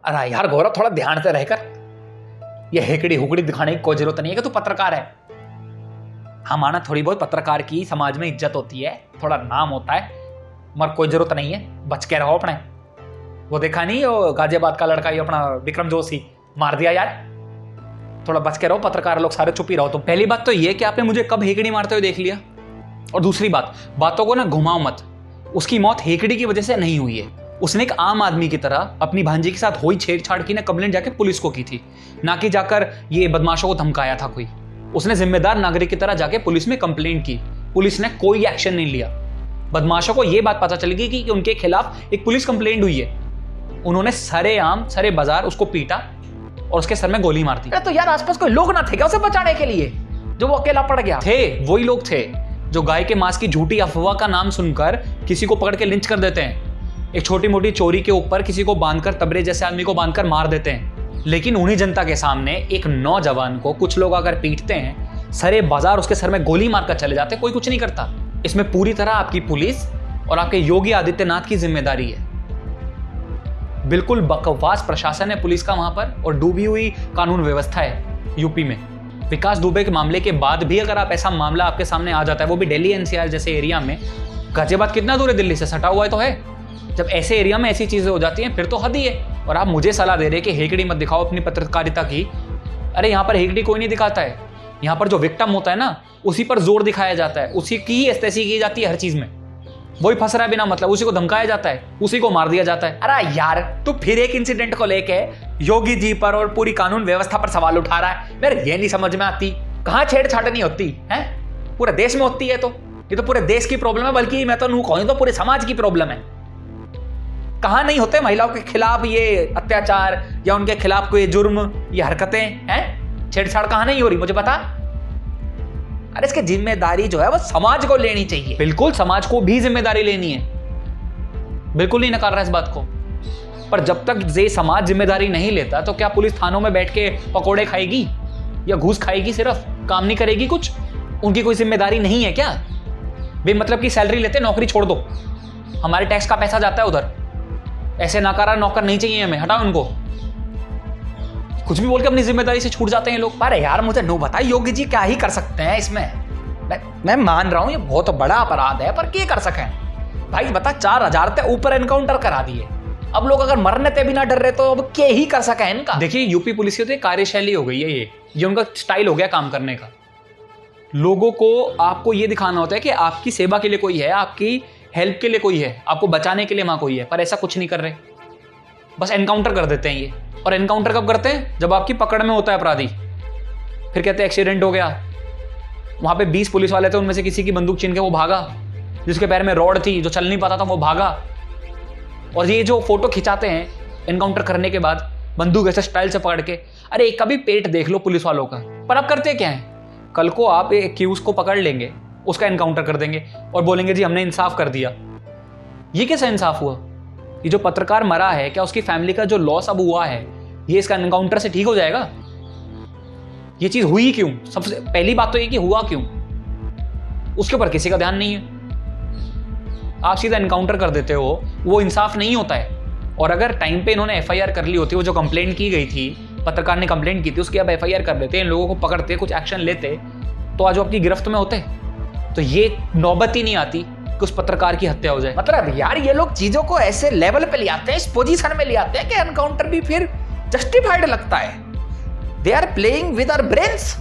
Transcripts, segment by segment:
अरे यार गौरव, थोड़ा ध्यान से रहकर, ये हेकड़ी हुकड़ी दिखाने की कोई जरूरत नहीं है कि तू पत्रकार है। हाँ माना, थोड़ी बहुत पत्रकार की समाज में इज्जत होती है, थोड़ा नाम होता है, मगर कोई जरूरत नहीं है, बच के रहो अपने। वो देखा नहीं वो गाजियाबाद का लड़का, ये अपना विक्रम जोशी मार दिया यार। थोड़ा बच के रहो, पत्रकार लोग सारे चुप ही रहो तुम। पहली बात तो ये कि आपने मुझे कब हेकड़ी मारते हुए देख लिया, और दूसरी बात, बातों को ना घुमाओ मत। उसकी मौत हेकड़ी की वजह से नहीं हुई है। उसने एक आम आदमी की तरह अपनी भांजी के साथ हुई छेड़छाड़ की ना कंप्लेंट जाके पुलिस को की थी, ना कि जाकर ये बदमाशों को धमकाया था कोई। उसने जिम्मेदार नागरिक की तरह जाके पुलिस में कंप्लेंट की, पुलिस ने कोई एक्शन नहीं लिया। बदमाशों को यह बात पता चल गई कि उनके खिलाफ एक पुलिस कंप्लेंट हुई है, उन्होंने सरेआम सरे बाजार उसको पीटा और उसके सर में गोली मार दी। तो यार आसपास कोई लोग ना थे क्या उसे बचाने के लिए, जो वो अकेला पड़ गया? थे, वही लोग थे जो गाय के मांस की झूठी अफवाह का नाम सुनकर किसी को पकड़ के लिंच कर देते हैं। एक छोटी मोटी चोरी के ऊपर किसी को बांधकर, तबरे जैसे आदमी को बांधकर मार देते हैं। लेकिन उन्हीं जनता के सामने एक नौजवान को कुछ लोग अगर पीटते हैं, सरे बाजार उसके सर में गोली मारकर चले जाते, कोई कुछ नहीं करता। इसमें पूरी तरह आपकी पुलिस और आपके योगी आदित्यनाथ की जिम्मेदारी है। बिल्कुल बकवास प्रशासन है पुलिस का वहां पर, और डूबी हुई कानून व्यवस्था है यूपी में। विकास दुबे के मामले के बाद भी अगर आप ऐसा मामला आपके सामने आ जाता है, वो भी दिल्ली एनसीआर जैसे एरिया में, गाजियाबाद कितना दूर है दिल्ली से, सटा हुआ है तो है। जब ऐसे एरिया में ऐसी चीजें हो जाती हैं फिर तो हद ही है। और आप मुझे सलाह दे रहे हैं कि हेकड़ी मत दिखाओ अपनी पत्रकारिता की। अरे यहाँ पर हेकड़ी कोई नहीं दिखाता है, यहाँ पर जो विक्टिम होता है ना, उसी पर जोर दिखाया जाता है, उसी की ही एस्तेसी की जाती है हर चीज में। वही फंस रहा है बिना मतलब, उसी को धमकाया जाता है, उसी को मार दिया जाता है। अरे यार तू फिर एक इंसिडेंट को लेके योगी जी पर और पूरी कानून व्यवस्था पर सवाल उठा रहा है। मेरे ये नहीं समझ में आती, कहाँ छेड़छाड़ नहीं होती है? पूरे देश में होती है। तो ये तो पूरे देश की प्रॉब्लम है, बल्कि मैं तो नहीं कहूँ तो पूरे समाज की प्रॉब्लम है। कहाँ नहीं होते महिलाओं के खिलाफ ये अत्याचार या उनके खिलाफ कोई जुर्म, ये हरकतें हैं? छेड़छाड़ कहाँ नहीं हो रही, मुझे बता। अरे इसकी जिम्मेदारी जो है वो समाज को लेनी चाहिए। बिल्कुल, समाज को भी जिम्मेदारी लेनी है, बिल्कुल नहीं नकार रहा इस बात को। पर जब तक ये समाज जिम्मेदारी नहीं लेता तो क्या पुलिस थानों में बैठ के पकोड़े खाएगी या घूस खाएगी, सिर्फ काम नहीं करेगी कुछ? उनकी कोई जिम्मेदारी नहीं है क्या? बेमतलब की सैलरी लेते, नौकरी छोड़ दो, हमारे टैक्स का पैसा जाता है उधर। ऐसे नाकारा नौकर नहीं चाहिए हमें, हटाओ उनको। कुछ भी बोल के अपनी जिम्मेदारी से छूट जाते हैं लोग। अरे यार मुझे नो बता, योगी जी क्या ही कर सकते हैं इसमें? मैं मान रहा हूं ये बहुत बड़ा अपराध है, पर क्या कर सकें भाई बता? 4000 ते ऊपर एनकाउंटर करा दिए, अब लोग अगर मरने ते भी ना डर रहे तो अब क्या ही कर सकें इनका? देखिए यूपी पुलिस की तो कार्यशैली हो गई है, ये उनका स्टाइल हो गया काम करने का। लोगों को आपको ये दिखाना होता है कि आपकी सेवा के लिए कोई है, आपकी हेल्प के लिए कोई है, आपको बचाने के लिए वहां कोई है, पर ऐसा कुछ नहीं कर रहे, बस एनकाउंटर कर देते हैं ये। और एनकाउंटर कब करते हैं? जब आपकी पकड़ में होता है अपराधी। फिर कहते हैं एक्सीडेंट हो गया, वहां पे 20 पुलिस वाले थे, उनमें से किसी की बंदूक छीन के वो भागा, जिसके पैर में रॉड थी, जो चल नहीं पाता था वो भागा। और ये जो फोटो खिंचाते हैं एनकाउंटर करने के बाद बंदूक ऐसे स्टाइल से पकड़ के, अरे कभी पेट देख लो पुलिस वालों का। पर अब करते क्या है, कल को आप एक्यूज को पकड़ लेंगे, उसका एनकाउंटर कर देंगे और बोलेंगे जी हमने इंसाफ कर दिया। ये कैसा इंसाफ हुआ? ये जो पत्रकार मरा है, क्या उसकी फैमिली का जो लॉस अब हुआ है, ये इसका एनकाउंटर से ठीक हो जाएगा? ये चीज हुई क्यों? सबसे पहली बात तो ये कि हुआ क्यों, उसके ऊपर किसी का ध्यान नहीं है। आप सीधा एनकाउंटर कर देते हो, वो इंसाफ नहीं होता है। और अगर टाइम पे इन्होंने एफआईआर कर ली होती, वो जो कंप्लेंट की गई थी, पत्रकार ने कंप्लेंट की थी, उसकी अब एफआईआर कर लेते, इन लोगों को पकड़ते, कुछ एक्शन लेते, तो आज वो आपकी गिरफ्त में होते। तो ये नौबत ही नहीं आती कि उस पत्रकार की हत्या हो जाए। मतलब यार ये लोग चीजों को ऐसे लेवल पे ले आते हैं, इस पोजीशन में ले आते हैं कि एनकाउंटर भी फिर जस्टिफाइड लगता है। They are playing with our brains.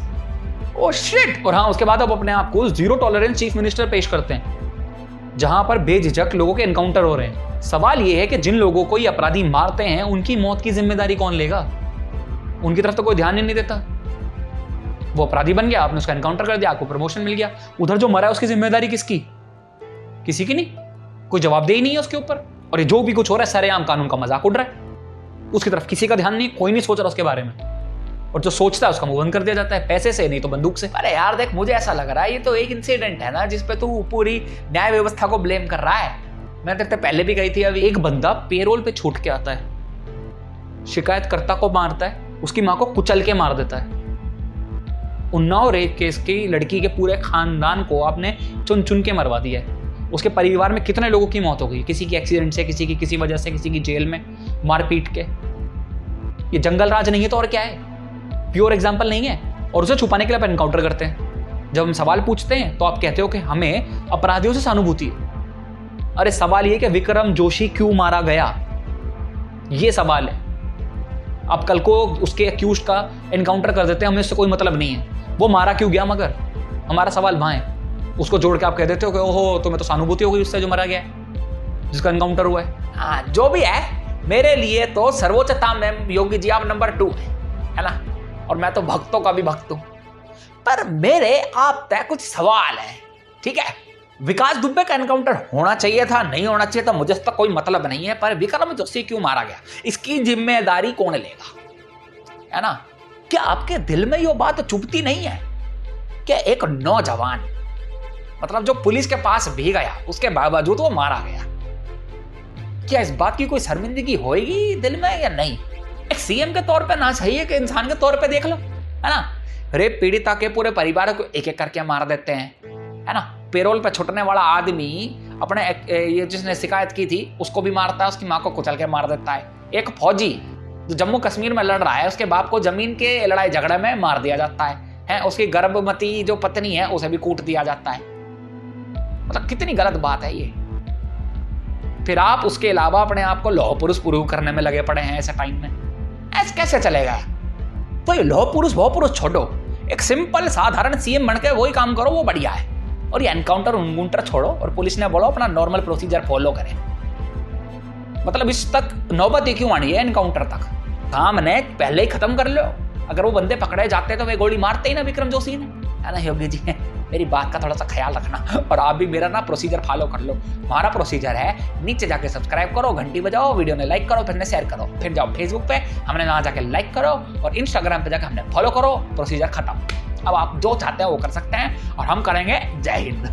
Oh shit. और हाँ, उसके बाद अब अपने आप को जीरो टॉलरेंस चीफ मिनिस्टर पेश करते हैं, जहां पर बेझिझक लोगों के एनकाउंटर हो रहे हैं। सवाल यह है कि जिन लोगों को ये अपराधी मारते हैं, उनकी मौत की जिम्मेदारी कौन लेगा? उनकी तरफ तो कोई ध्यान ही नहीं देता। वो अपराधी बन गया, आपने उसका एनकाउंटर कर दिया, आपको प्रमोशन मिल गया। उधर जो मरा है उसकी जिम्मेदारी किसकी? किसी की नहीं, कोई जवाबदेही नहीं है उसके ऊपर। और ये जो भी कुछ हो रहा है सरेआम कानून का मजाक उड़ रहा है, उसकी तरफ किसी का ध्यान नहीं, कोई नहीं सोच रहा उसके बारे में। और जो सोचता है उसका मुंह बंद कर दिया जाता है, पैसे से नहीं तो बंदूक से। अरे यार देख, मुझे ऐसा लग रहा है ये तो एक इंसिडेंट है ना जिसपे तू पूरी न्याय व्यवस्था को ब्लेम कर रहा है। मैं देखते पहले भी गई थी। अभी एक बंदा पेरोल पे छूट के आता है, शिकायतकर्ता को मारता है, उसकी मां को कुचल के मार देता है। उन्नाव रेप केस की लड़की के पूरे खानदान को आपने चुन चुन के मरवा दिया है। उसके परिवार में कितने लोगों की मौत हो गई, किसी की एक्सीडेंट से, किसी की किसी वजह से, किसी की जेल में मार पीट के। ये जंगल राज नहीं है तो और क्या है, प्योर एग्जाम्पल नहीं है। और उसे छुपाने के लिए आप एनकाउंटर करते हैं। जब हम सवाल पूछते हैं तो आप कहते हो कि हमें अपराधियों से सहानुभूति है। अरे सवाल ये कि विक्रम जोशी क्यों मारा गया, ये सवाल है। आप कल को उसके एक्यूज्ड का एनकाउंटर कर देते हैं, हमें उससे कोई मतलब नहीं है, वो मारा क्यों गया, मगर हमारा सवाल वहां है। उसको जोड़ के आप कह देते हो कि ओहो तुम्हें तो सहानुभूति हो गई उससे जो मारा गया है, जिसका एनकाउंटर हुआ है। हाँ जो भी है, मेरे लिए तो सर्वोच्चता में योगी जी आप नंबर 2 है ना, और मैं तो भक्तों का भी भक्त हूं। पर मेरे आप तय कुछ सवाल है, ठीक है। विकास दुबे का एनकाउंटर होना चाहिए था, नहीं होना चाहिए था, मुझे इसका कोई मतलब नहीं है। पर विक्रम जोशी क्यों मारा गया, इसकी जिम्मेदारी कौन लेगा, है ना। क्या आपके दिल में ये बात चुभती नहीं है कि एक नौजवान, मतलब जो पुलिस के पास भी गया, उसके बावजूद वो मारा गया, क्या इस बात की कोई शर्मिंदगी होगी दिल में या नहीं। एक सीएम के तौर पे ना चाहिए कि इंसान के तौर पे देख लो, है ना। रेप पीड़िता के पूरे परिवार को एक एक करके मार देते हैं, है ना। पेरोल पे छुटने वाला आदमी अपने ये जिसने शिकायत की थी उसको भी मारता है, उसकी माँ को कुचल के मार देता है। एक फौजी जो जम्मू कश्मीर में लड़ रहा है, उसके बाप को जमीन के लड़ाई झगड़े में मार दिया जाता है। उसकी गर्भवती जो पत्नी है उसे भी कूट दिया जाता है। मतलब कितनी गलत बात है ये। फिर आप उसके अलावा अपने आप को लौह पुरुष प्रूव करने में लगे पड़े हैं ऐसे टाइम में, ऐसे कैसे चलेगा। तो ये लौह पुरुष वो पुरुष छोड़ो, एक सिंपल साधारण सीएम बन के वही काम करो, वो बढ़िया है। और ये एनकाउंटर उनकाउंटर छोड़ो और पुलिस ने बोलो अपना नॉर्मल प्रोसीजर फॉलो करें। मतलब इस तक नौबत ही क्यों आनी है एनकाउंटर तक, काम ने पहले ही खत्म कर लो। अगर वो बंदे पकड़े जाते तो वे गोली मारते ही ना विक्रम जोशी ने, है ना। योगी जी मेरी बात का थोड़ा सा ख्याल रखना, और आप भी मेरा ना प्रोसीजर फॉलो कर लो। हमारा प्रोसीजर है, नीचे जाके सब्सक्राइब करो, घंटी बजाओ, वीडियो ने लाइक करो, फिर शेयर करो, फिर जाओ फेसबुक पे हमने वहां जाके लाइक करो, और इंस्टाग्राम पे जाके हमने फॉलो करो। प्रोसीजर खत्म। अब आप जो चाहते हैं वो कर सकते हैं, और हम करेंगे। जय हिंद।